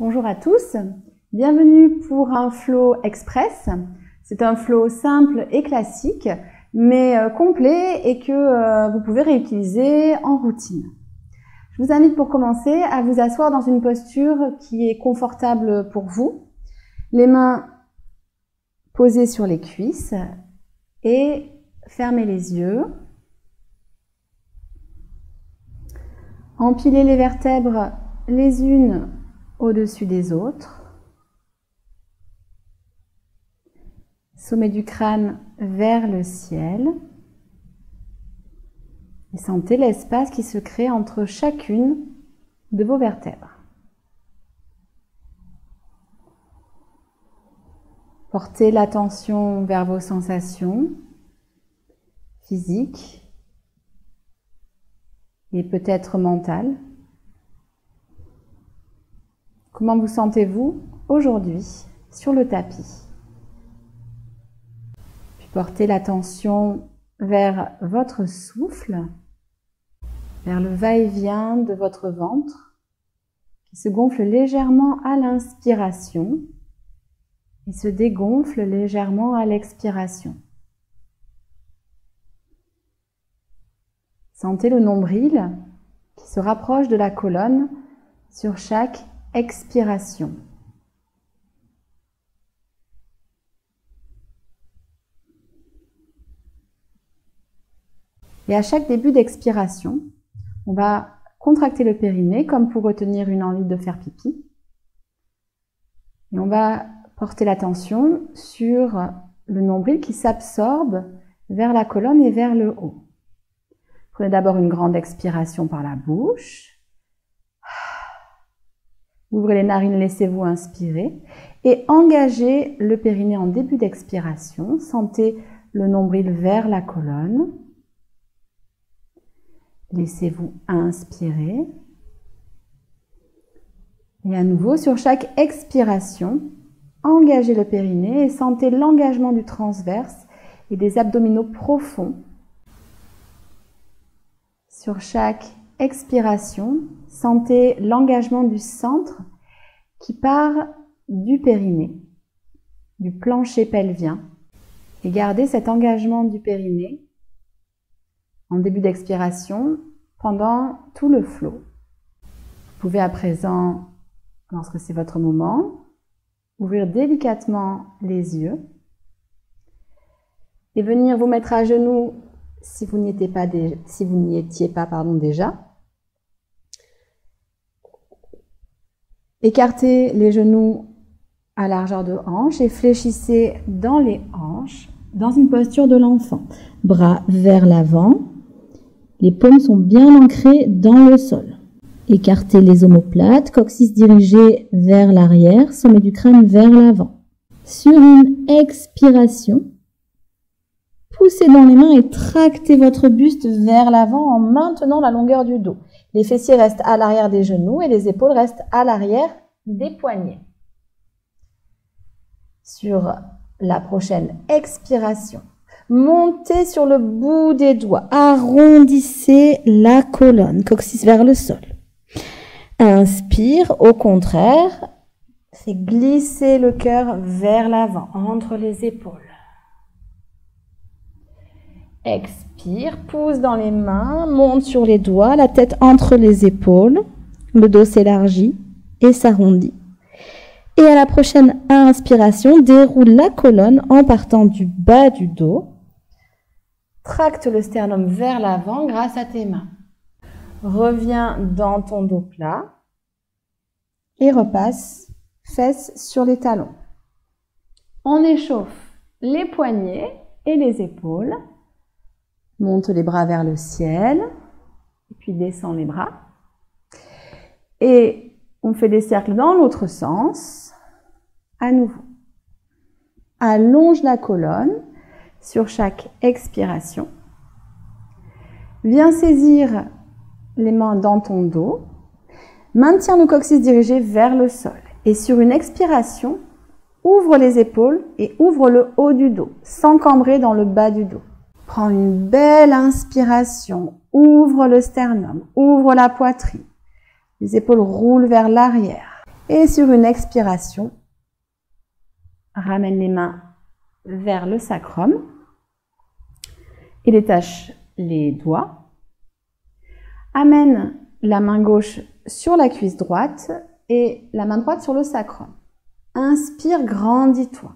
Bonjour à tous, bienvenue pour un flow express. C'est un flow simple et classique, mais complet et que vous pouvez réutiliser en routine. Je vous invite pour commencer à vous asseoir dans une posture qui est confortable pour vous. Les mains posées sur les cuisses et fermez les yeux. Empilez les vertèbres les unes au-dessus des autres. Sommet du crâne vers le ciel. Et sentez l'espace qui se crée entre chacune de vos vertèbres. Portez l'attention vers vos sensations physiques et peut-être mentales. Comment vous sentez-vous aujourd'hui sur le tapis? Puis portez l'attention vers votre souffle, vers le va-et-vient de votre ventre qui se gonfle légèrement à l'inspiration et se dégonfle légèrement à l'expiration. Sentez le nombril qui se rapproche de la colonne sur chaque expiration. Et à chaque début d'expiration, on va contracter le périnée comme pour retenir une envie de faire pipi. Et on va porter l'attention sur le nombril qui s'absorbe vers la colonne et vers le haut. Prenez d'abord une grande expiration par la bouche. Ouvrez les narines, laissez-vous inspirer et engagez le périnée en début d'expiration. Sentez le nombril vers la colonne. Laissez-vous inspirer. Et à nouveau, sur chaque expiration, engagez le périnée et sentez l'engagement du transverse et des abdominaux profonds. Sur chaque expiration, sentez l'engagement du centre qui part du périnée, du plancher pelvien. Et gardez cet engagement du périnée en début d'expiration pendant tout le flow. Vous pouvez à présent, lorsque c'est votre moment, ouvrir délicatement les yeux et venir vous mettre à genoux si vous n'y étiez pas déjà. Écartez les genoux à largeur de hanche et fléchissez dans les hanches dans une posture de l'enfant. Bras vers l'avant, les paumes sont bien ancrées dans le sol. Écartez les omoplates, coccyx dirigé vers l'arrière, sommet du crâne vers l'avant. Sur une expiration, poussez dans les mains et tractez votre buste vers l'avant en maintenant la longueur du dos. Les fessiers restent à l'arrière des genoux et les épaules restent à l'arrière des poignets. Sur la prochaine expiration, montez sur le bout des doigts, arrondissez la colonne, coccyx vers le sol. Inspire, au contraire, c'est glisser le cœur vers l'avant, entre les épaules. Expire, pousse dans les mains, monte sur les doigts, la tête entre les épaules, le dos s'élargit et s'arrondit. Et à la prochaine inspiration, déroule la colonne en partant du bas du dos. Tracte le sternum vers l'avant grâce à tes mains. Reviens dans ton dos plat et repasse fesses sur les talons. On échauffe les poignets et les épaules. Monte les bras vers le ciel, et puis descend les bras. Et on fait des cercles dans l'autre sens, à nouveau. Allonge la colonne sur chaque expiration. Viens saisir les mains dans ton dos. Maintiens le coccyx dirigé vers le sol. Et sur une expiration, ouvre les épaules et ouvre le haut du dos, sans cambrer dans le bas du dos. Prends une belle inspiration, ouvre le sternum, ouvre la poitrine. Les épaules roulent vers l'arrière. Et sur une expiration, ramène les mains vers le sacrum et détache les doigts. Amène la main gauche sur la cuisse droite et la main droite sur le sacrum. Inspire, grandis-toi.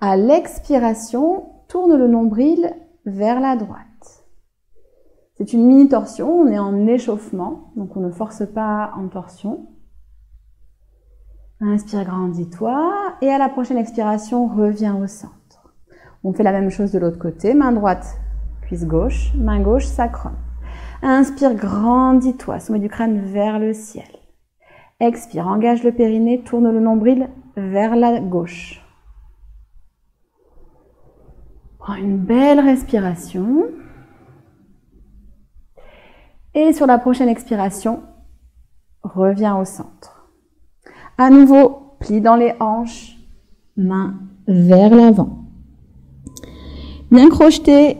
À l'expiration, tourne le nombril vers la droite. C'est une mini torsion, on est en échauffement, donc on ne force pas en torsion. Inspire, grandis-toi. Et à la prochaine expiration, reviens au centre. On fait la même chose de l'autre côté. Main droite, cuisse gauche. Main gauche, sacrum. Inspire, grandis-toi. Sommet du crâne vers le ciel. Expire, engage le périnée, tourne le nombril vers la gauche. Prends une belle respiration. Et sur la prochaine expiration, reviens au centre. À nouveau, plie dans les hanches, mains vers l'avant. Bien crocheter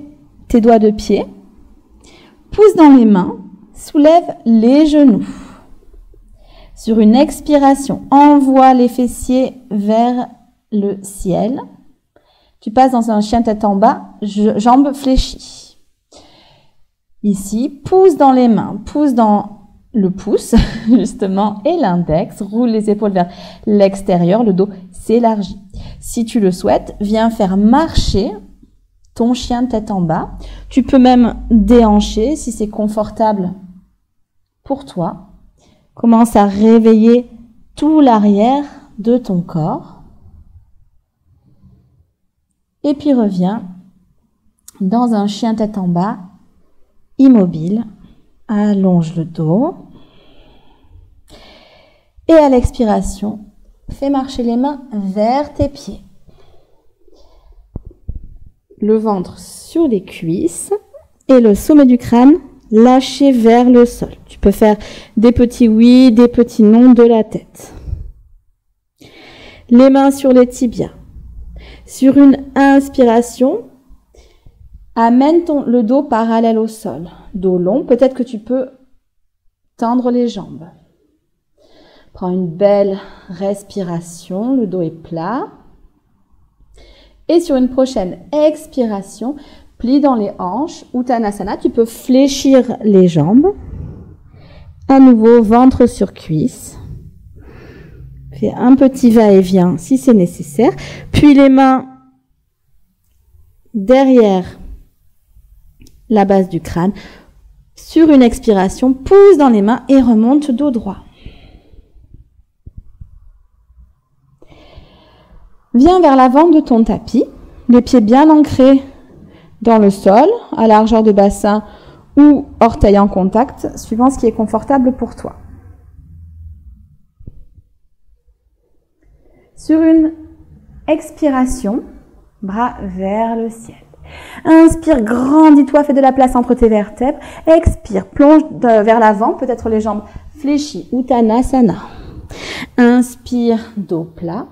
tes doigts de pied. Pousse dans les mains, soulève les genoux. Sur une expiration, envoie les fessiers vers le ciel. Tu passes dans un chien tête en bas, jambes fléchies. Ici, pousse dans les mains, pousse dans le pouce, justement, et l'index. Roule les épaules vers l'extérieur, le dos s'élargit. Si tu le souhaites, viens faire marcher ton chien tête en bas. Tu peux même déhancher si c'est confortable pour toi. Commence à réveiller tout l'arrière de ton corps. Et puis reviens dans un chien tête en bas, immobile. Allonge le dos. Et à l'expiration, fais marcher les mains vers tes pieds. Le ventre sur les cuisses et le sommet du crâne lâché vers le sol. Tu peux faire des petits oui, des petits non de la tête. Les mains sur les tibias. Sur une inspiration, amène le dos parallèle au sol. Dos long, peut-être que tu peux tendre les jambes. Prends une belle respiration, le dos est plat. Et sur une prochaine expiration, plie dans les hanches, Uttanasana, tu peux fléchir les jambes. À nouveau, ventre sur cuisse. Fais un petit va-et-vient si c'est nécessaire. Puis les mains derrière la base du crâne. Sur une expiration, pousse dans les mains et remonte dos droit. Viens vers l'avant de ton tapis, les pieds bien ancrés dans le sol, à largeur de bassin ou orteils en contact, suivant ce qui est confortable pour toi. Sur une expiration, bras vers le ciel. Inspire, grandis-toi, fais de la place entre tes vertèbres. Expire, plonge vers l'avant, peut-être les jambes fléchies, Uttanasana. Inspire, dos plat.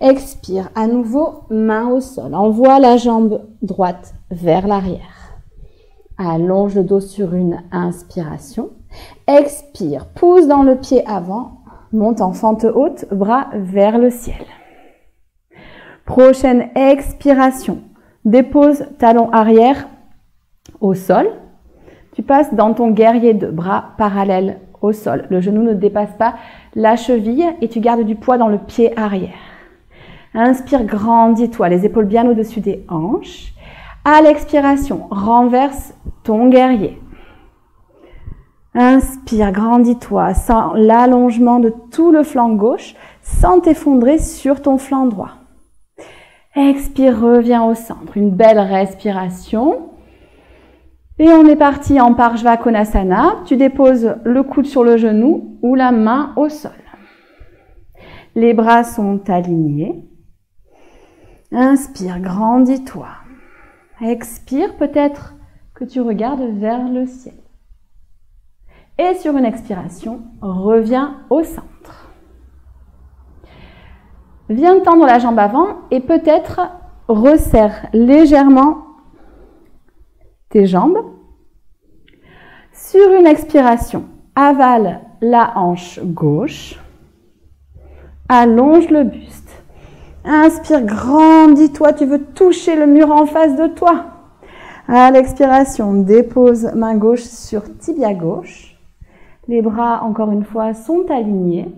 Expire, à nouveau, main au sol. Envoie la jambe droite vers l'arrière. Allonge le dos sur une inspiration. Expire, pousse dans le pied avant. Monte en fente haute, bras vers le ciel. Prochaine expiration. Dépose talon arrière au sol. Tu passes dans ton guerrier 2, bras parallèles au sol. Le genou ne dépasse pas la cheville et tu gardes du poids dans le pied arrière. Inspire, grandis-toi, les épaules bien au-dessus des hanches. À l'expiration, renverse ton guerrier. Inspire, grandis-toi, sens l'allongement de tout le flanc gauche sans t'effondrer sur ton flanc droit. Expire, reviens au centre. Une belle respiration. Et on est parti en Parshva Konasana. Tu déposes le coude sur le genou ou la main au sol. Les bras sont alignés. Inspire, grandis-toi. Expire, peut-être que tu regardes vers le ciel. Et sur une expiration, reviens au centre. Viens tendre la jambe avant et peut-être resserre légèrement tes jambes. Sur une expiration, avale la hanche gauche. allonge le buste. Inspire, grandis-toi, tu veux toucher le mur en face de toi. À l'expiration, dépose main gauche sur tibia gauche. Les bras, encore une fois, sont alignés.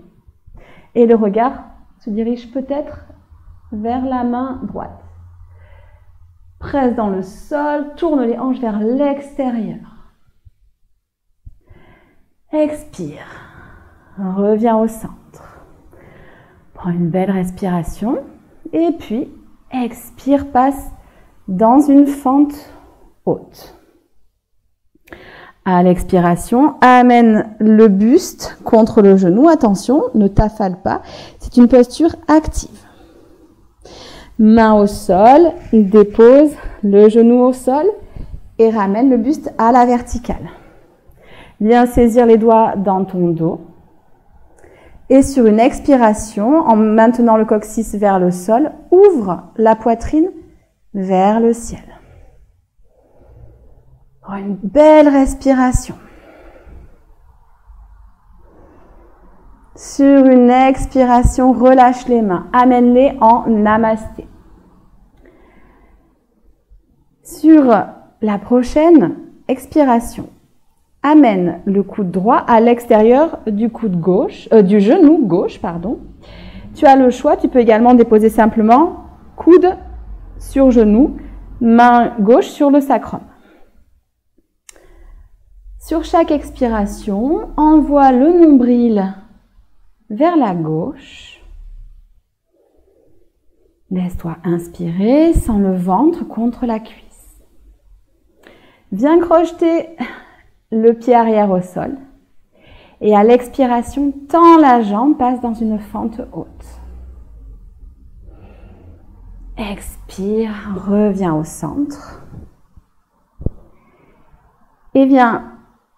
Et le regard se dirige peut-être vers la main droite. Presse dans le sol, tourne les hanches vers l'extérieur. Expire, reviens au centre. Prends une belle respiration et puis expire, passe dans une fente haute. À l'expiration, amène le buste contre le genou. Attention, ne t'affale pas. C'est une posture active. Main au sol, dépose le genou au sol et ramène le buste à la verticale. Viens saisir les doigts dans ton dos. Et sur une expiration, en maintenant le coccyx vers le sol, ouvre la poitrine vers le ciel. Prends une belle respiration. Sur une expiration, relâche les mains. Amène-les en namasté. Sur la prochaine expiration, amène le coude droit à l'extérieur du coude gauche, du genou gauche, pardon. Tu as le choix, tu peux également déposer simplement coude sur genou, main gauche sur le sacrum. Sur chaque expiration, envoie le nombril vers la gauche. Laisse-toi inspirer sans le ventre contre la cuisse. Viens crocheter le pied arrière au sol. Et à l'expiration, tends la jambe, passe dans une fente haute. Expire, reviens au centre. Et viens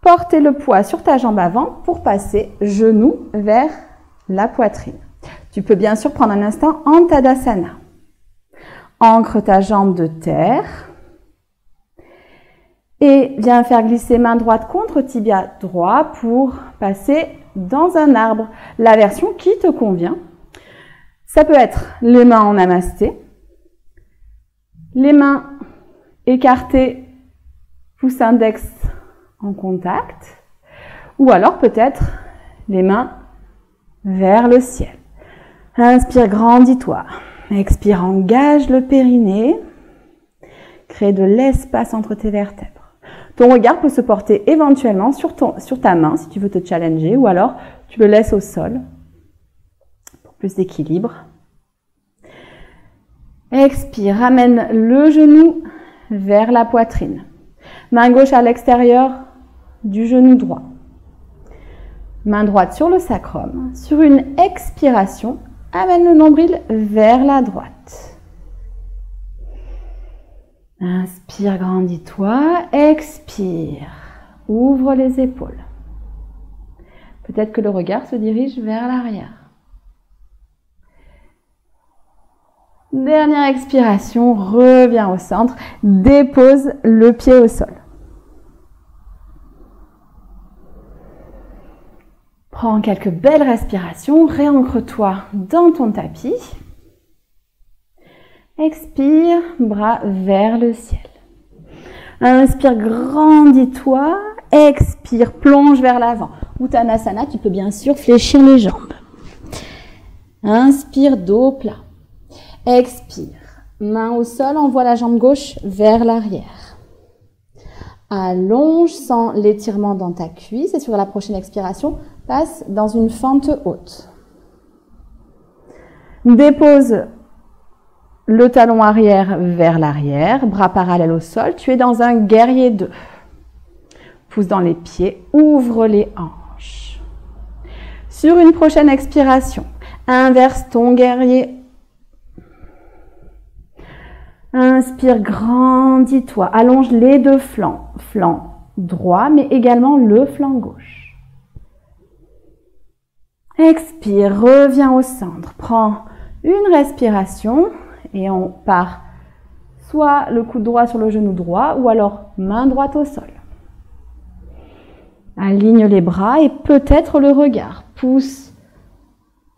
porter le poids sur ta jambe avant pour passer genou vers la poitrine. Tu peux bien sûr prendre un instant en Tadasana. Ancre ta jambe de terre. Et viens faire glisser main droite contre tibia droit pour passer dans un arbre. La version qui te convient. Ça peut être les mains en namasté. Les mains écartées, pouce index en contact, ou alors peut-être les mains vers le ciel. Inspire, grandis-toi. Expire, engage le périnée. Crée de l'espace entre tes vertèbres. Ton regard peut se porter éventuellement sur ta main si tu veux te challenger, ou alors tu le laisses au sol pour plus d'équilibre. Expire, ramène le genou vers la poitrine. Main gauche à l'extérieur du genou droit. Main droite sur le sacrum. Sur une expiration, amène le nombril vers la droite. Inspire, grandis-toi. Expire, ouvre les épaules. Peut-être que le regard se dirige vers l'arrière. Dernière expiration, reviens au centre, dépose le pied au sol. Prends quelques belles respirations, réancre-toi dans ton tapis. Expire, bras vers le ciel. Inspire, grandis-toi. Expire, plonge vers l'avant. Uttanasana, tu peux bien sûr fléchir les jambes. Inspire, dos plat. Expire, main au sol, envoie la jambe gauche vers l'arrière. Allonge sans l'étirement dans ta cuisse et sur la prochaine expiration, passe dans une fente haute. Dépose le talon arrière vers l'arrière, bras parallèles au sol. Tu es dans un guerrier 2. Pouce dans les pieds, ouvre les hanches. Sur une prochaine expiration, inverse ton guerrier. Inspire, grandis-toi, allonge les deux flancs, flanc droit, mais également le flanc gauche. Expire, reviens au centre, prends une respiration et on part soit le coude droit sur le genou droit ou alors main droite au sol. Aligne les bras et peut-être le regard, pouce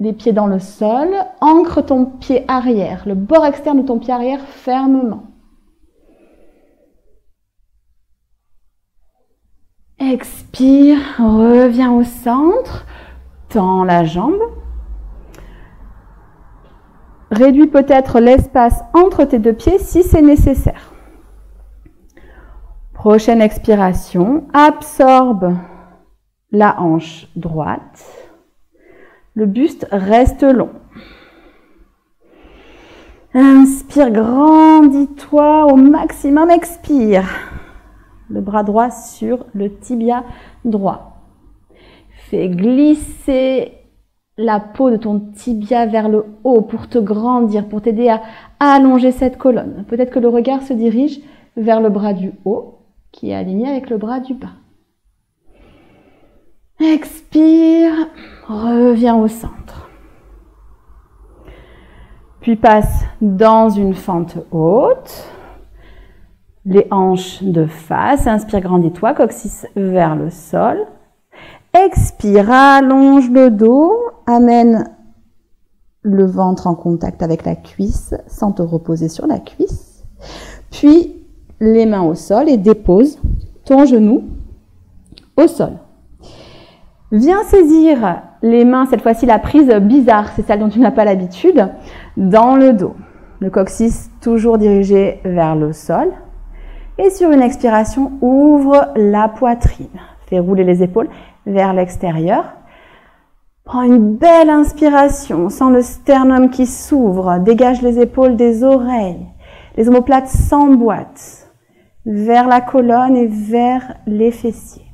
les pieds dans le sol. Ancre ton pied arrière, le bord externe de ton pied arrière fermement. Expire, reviens au centre, tends la jambe. Réduis peut-être l'espace entre tes deux pieds si c'est nécessaire. Prochaine expiration, absorbe la hanche droite. Le buste reste long. Inspire, grandis-toi au maximum, expire. Le bras droit sur le tibia droit. Fais glisser la peau de ton tibia vers le haut pour te grandir, pour t'aider à allonger cette colonne. Peut-être que le regard se dirige vers le bras du haut qui est aligné avec le bras du bas. Expire, reviens au centre. Puis passe dans une fente haute. Les hanches de face. Inspire, grandis-toi, coccyx vers le sol. Expire, allonge le dos. Amène le ventre en contact avec la cuisse sans te reposer sur la cuisse. Puis, les mains au sol et dépose ton genou au sol. Viens saisir les mains, cette fois-ci la prise bizarre, c'est celle dont tu n'as pas l'habitude, dans le dos. Le coccyx toujours dirigé vers le sol. Et sur une expiration, ouvre la poitrine. Fais rouler les épaules vers l'extérieur. Prends une belle inspiration, sens le sternum qui s'ouvre, dégage les épaules des oreilles. Les omoplates s'emboîtent vers la colonne et vers les fessiers.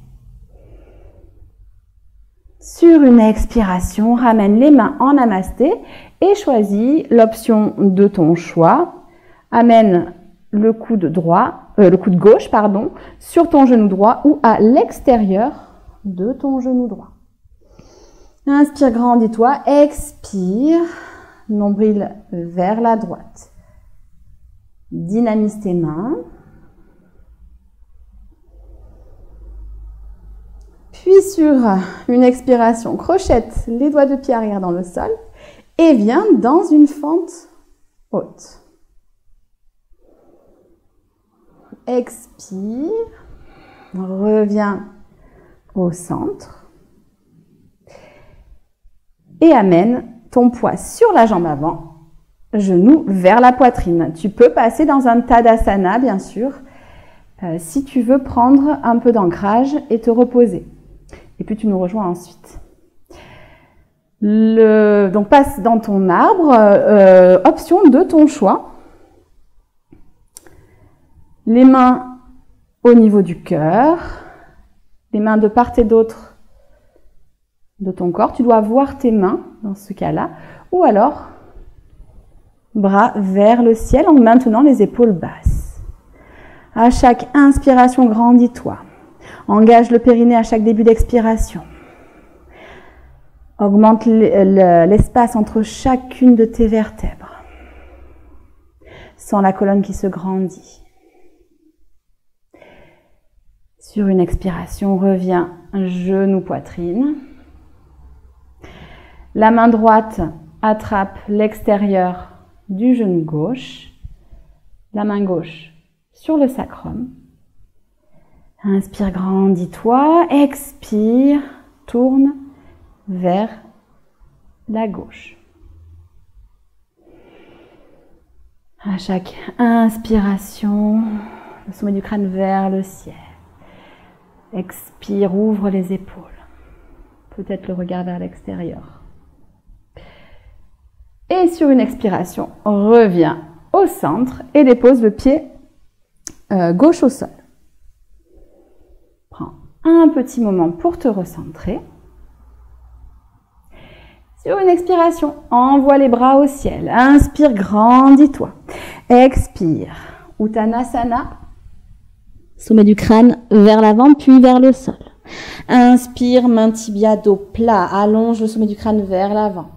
Sur une expiration, ramène les mains en namasté et choisis l'option de ton choix. Amène le coude gauche, sur ton genou droit ou à l'extérieur de ton genou droit. Inspire, grandis-toi, expire, nombril vers la droite. Dynamise tes mains. Puis sur une expiration, crochette les doigts de pied arrière dans le sol et viens dans une fente haute. Expire, reviens au centre et amène ton poids sur la jambe avant, genou vers la poitrine. Tu peux passer dans un Tadasana, bien sûr, si tu veux prendre un peu d'ancrage et te reposer. Et puis tu nous rejoins ensuite. Donc passe dans ton arbre, option de ton choix. Les mains au niveau du cœur, les mains de part et d'autre de ton corps. Tu dois voir tes mains dans ce cas-là. Ou alors, bras vers le ciel en maintenant les épaules basses. À chaque inspiration, grandis-toi. Engage le périnée à chaque début d'expiration. Augmente l'espace entre chacune de tes vertèbres. Sens la colonne qui se grandit. Sur une expiration, reviens genou, poitrine. La main droite attrape l'extérieur du genou gauche. La main gauche sur le sacrum. Inspire, grandis-toi. Expire, tourne vers la gauche. À chaque inspiration, le sommet du crâne vers le ciel. Expire, ouvre les épaules. Peut-être le regard vers l'extérieur. Et sur une expiration, reviens au centre et dépose le pied gauche au sol. Prends un petit moment pour te recentrer. Sur une expiration, envoie les bras au ciel. Inspire, grandis-toi. Expire, Uttanasana. Sommet du crâne vers l'avant, puis vers le sol. Inspire, main tibia, dos plat. Allonge le sommet du crâne vers l'avant.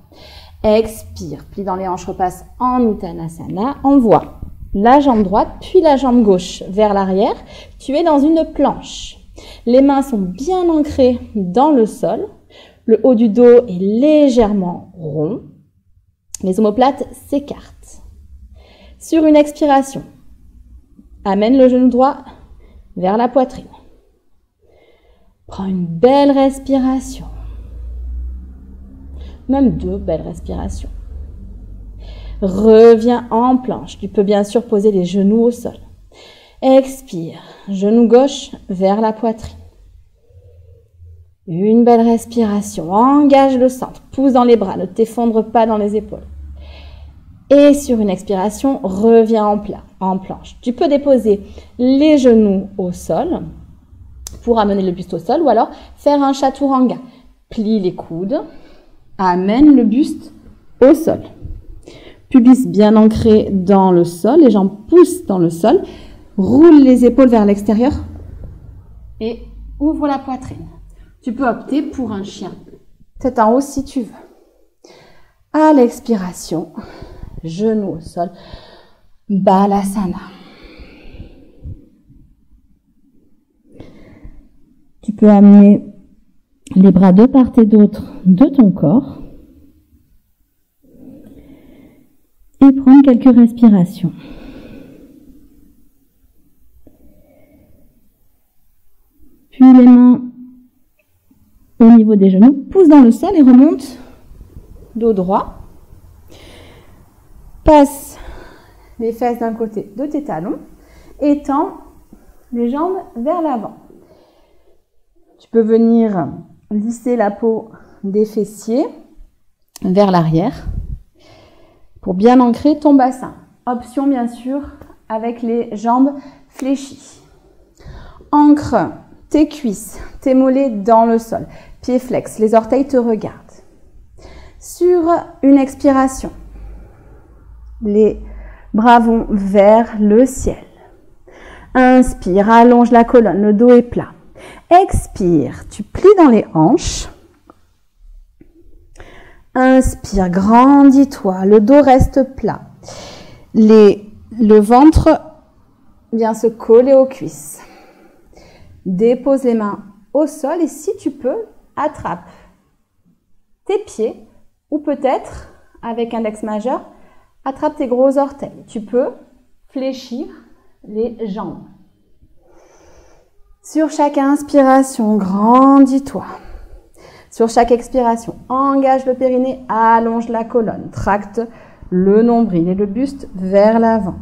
Expire, plie dans les hanches, repasse en Uttanasana. Envoie la jambe droite, puis la jambe gauche vers l'arrière. Tu es dans une planche. Les mains sont bien ancrées dans le sol. Le haut du dos est légèrement rond. Les omoplates s'écartent. Sur une expiration, amène le genou droit vers la poitrine. Prends une belle respiration. Même 2 belles respirations. Reviens en planche. Tu peux bien sûr poser les genoux au sol. Expire. Genou gauche vers la poitrine. Une belle respiration. Engage le centre. Pousse dans les bras. Ne t'effondre pas dans les épaules. Et sur une expiration, reviens en planche. Tu peux déposer les genoux au sol pour amener le buste au sol ou alors faire un chaturanga. Plie les coudes. Amène le buste au sol. Pubis bien ancré dans le sol. Les jambes poussent dans le sol. Roule les épaules vers l'extérieur et ouvre la poitrine. Tu peux opter pour un chien tête en haut si tu veux. À l'expiration, genoux au sol, Balasana. Tu peux amener les bras de part et d'autre de ton corps et prendre quelques respirations. Puis les mains au niveau des genoux, pousse dans le sol et remonte dos droit. Passe les fesses d'un côté de tes talons et tends les jambes vers l'avant. Tu peux venir lisser la peau des fessiers vers l'arrière pour bien ancrer ton bassin. Option bien sûr avec les jambes fléchies. Ancre tes cuisses, tes mollets dans le sol. Pieds flex, les orteils te regardent. Sur une expiration, les bras vont vers le ciel. Inspire, allonge la colonne, le dos est plat. Expire, tu plies dans les hanches. Inspire, grandis-toi, le dos reste plat. Le ventre vient se coller aux cuisses. Dépose les mains au sol et si tu peux, attrape tes pieds ou peut-être, avec index majeur, attrape tes gros orteils. Tu peux fléchir les jambes. Sur chaque inspiration, grandis-toi. Sur chaque expiration, engage le périnée, allonge la colonne, tracte le nombril et le buste vers l'avant.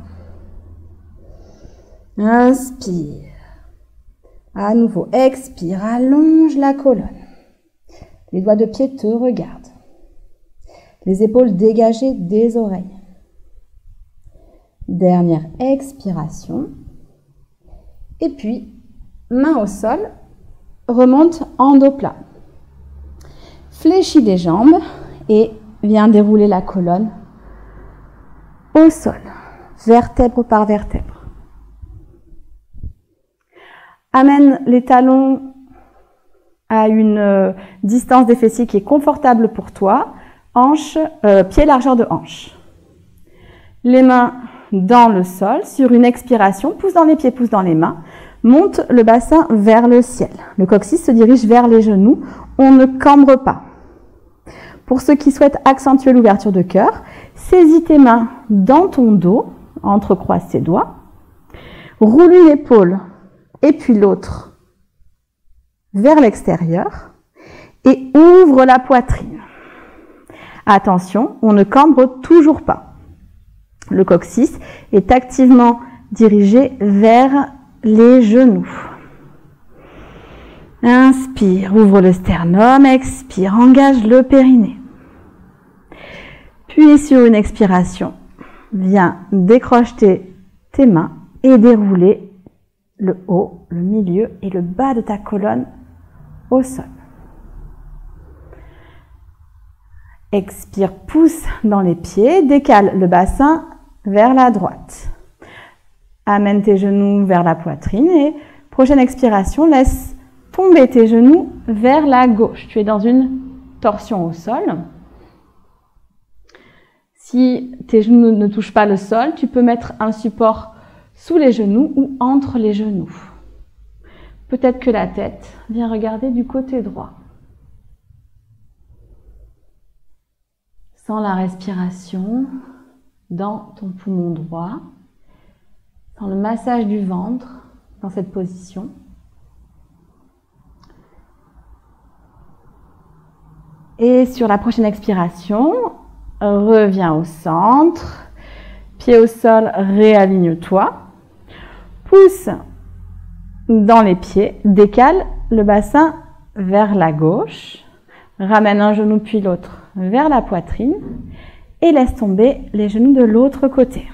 Inspire. À nouveau, expire, allonge la colonne. Les doigts de pied te regardent. Les épaules dégagées des oreilles. Dernière expiration. Et puis, main au sol, remonte en dos plat. Fléchis les jambes et viens dérouler la colonne au sol, vertèbre par vertèbre. Amène les talons à une distance des fessiers qui est confortable pour toi. Pied largeur de hanche. Les mains dans le sol. Sur une expiration, pousse dans les pieds, pousse dans les mains. Monte le bassin vers le ciel. Le coccyx se dirige vers les genoux. On ne cambre pas. Pour ceux qui souhaitent accentuer l'ouverture de cœur, saisis tes mains dans ton dos, entrecroise tes doigts. Roule une épaule et puis l'autre vers l'extérieur et ouvre la poitrine. Attention, on ne cambre toujours pas. Le coccyx est activement dirigé vers les genoux. Inspire, ouvre le sternum, expire, engage le périnée. Puis sur une expiration, viens décrocher tes mains et dérouler le haut, le milieu et le bas de ta colonne au sol. Expire, pousse dans les pieds, décale le bassin vers la droite. Amène tes genoux vers la poitrine et prochaine expiration, laisse tomber tes genoux vers la gauche. Tu es dans une torsion au sol. Si tes genoux ne touchent pas le sol, tu peux mettre un support sous les genoux ou entre les genoux. Peut-être que la tête vient regarder du côté droit. Sens la respiration dans ton poumon droit. Sens le massage du ventre dans cette position. Et sur la prochaine expiration, reviens au centre. Pied au sol, réaligne-toi. Pousse dans les pieds, décale le bassin vers la gauche. Ramène un genou puis l'autre vers la poitrine et laisse tomber les genoux de l'autre côté.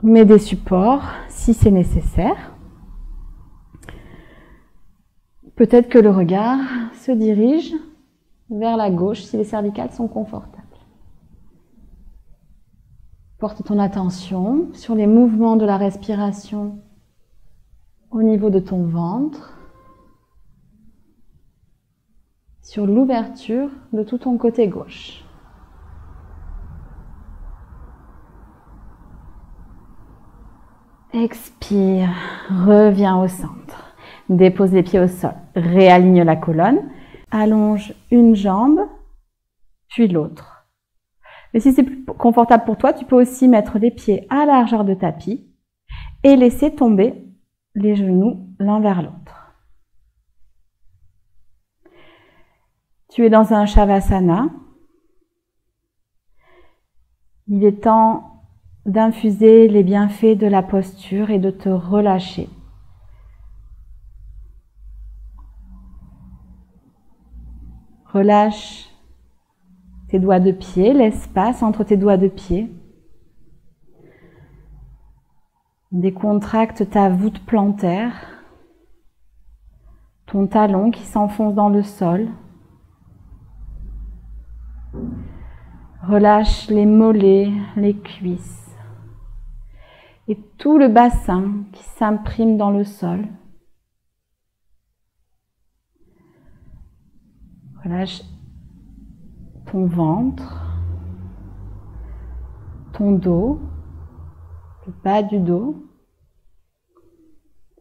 Mets des supports si c'est nécessaire. Peut-être que le regard se dirige vers la gauche si les cervicales sont confortables. Porte ton attention sur les mouvements de la respiration au niveau de ton ventre, sur l'ouverture de tout ton côté gauche. Expire, reviens au centre. Dépose les pieds au sol, réaligne la colonne, allonge une jambe, puis l'autre. Mais si c'est plus confortable pour toi, tu peux aussi mettre les pieds à la largeur de tapis et laisser tomber les genoux l'un vers l'autre. Tu es dans un Shavasana. Il est temps d'infuser les bienfaits de la posture et de te relâcher. Relâche tes doigts de pied, l'espace entre tes doigts de pied. Décontracte ta voûte plantaire, ton talon qui s'enfonce dans le sol. Relâche les mollets, les cuisses et tout le bassin qui s'imprime dans le sol. Relâche ton ventre, ton dos, le bas du dos,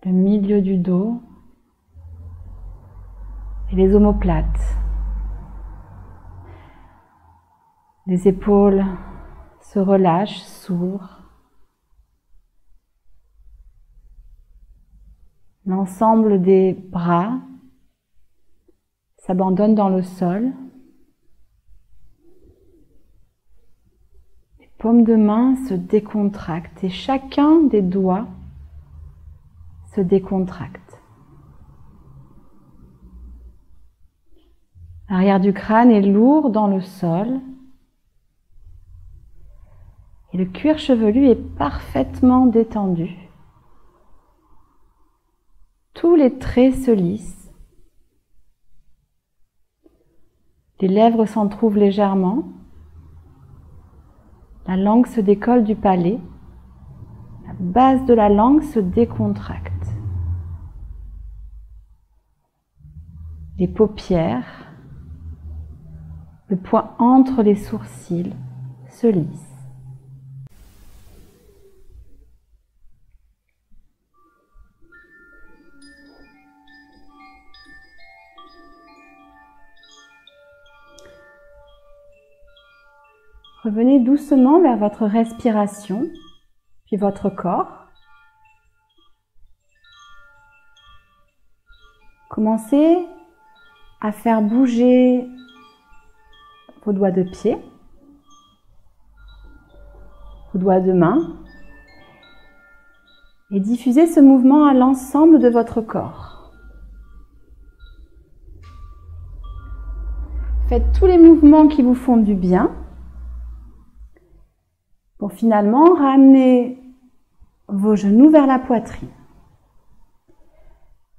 le milieu du dos et les omoplates. Les épaules se relâchent, s'ouvrent. L'ensemble des bras s'abandonne dans le sol. Les paumes de main se décontractent et chacun des doigts se décontracte. L'arrière du crâne est lourd dans le sol et le cuir chevelu est parfaitement détendu. Tous les traits se lissent. Les lèvres s'entrouvent légèrement. La langue se décolle du palais. La base de la langue se décontracte. Les paupières, le point entre les sourcils se lisse. Revenez doucement vers votre respiration, puis votre corps. Commencez à faire bouger vos doigts de pied, vos doigts de main, et diffusez ce mouvement à l'ensemble de votre corps. Faites tous les mouvements qui vous font du bien, pour finalement ramener vos genoux vers la poitrine.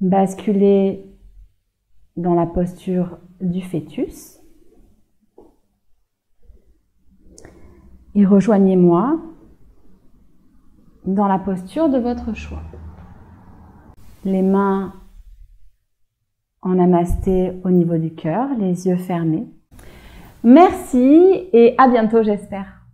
Basculez dans la posture du fœtus. Et rejoignez-moi dans la posture de votre choix. Les mains en namasté au niveau du cœur, les yeux fermés. Merci et à bientôt, j'espère.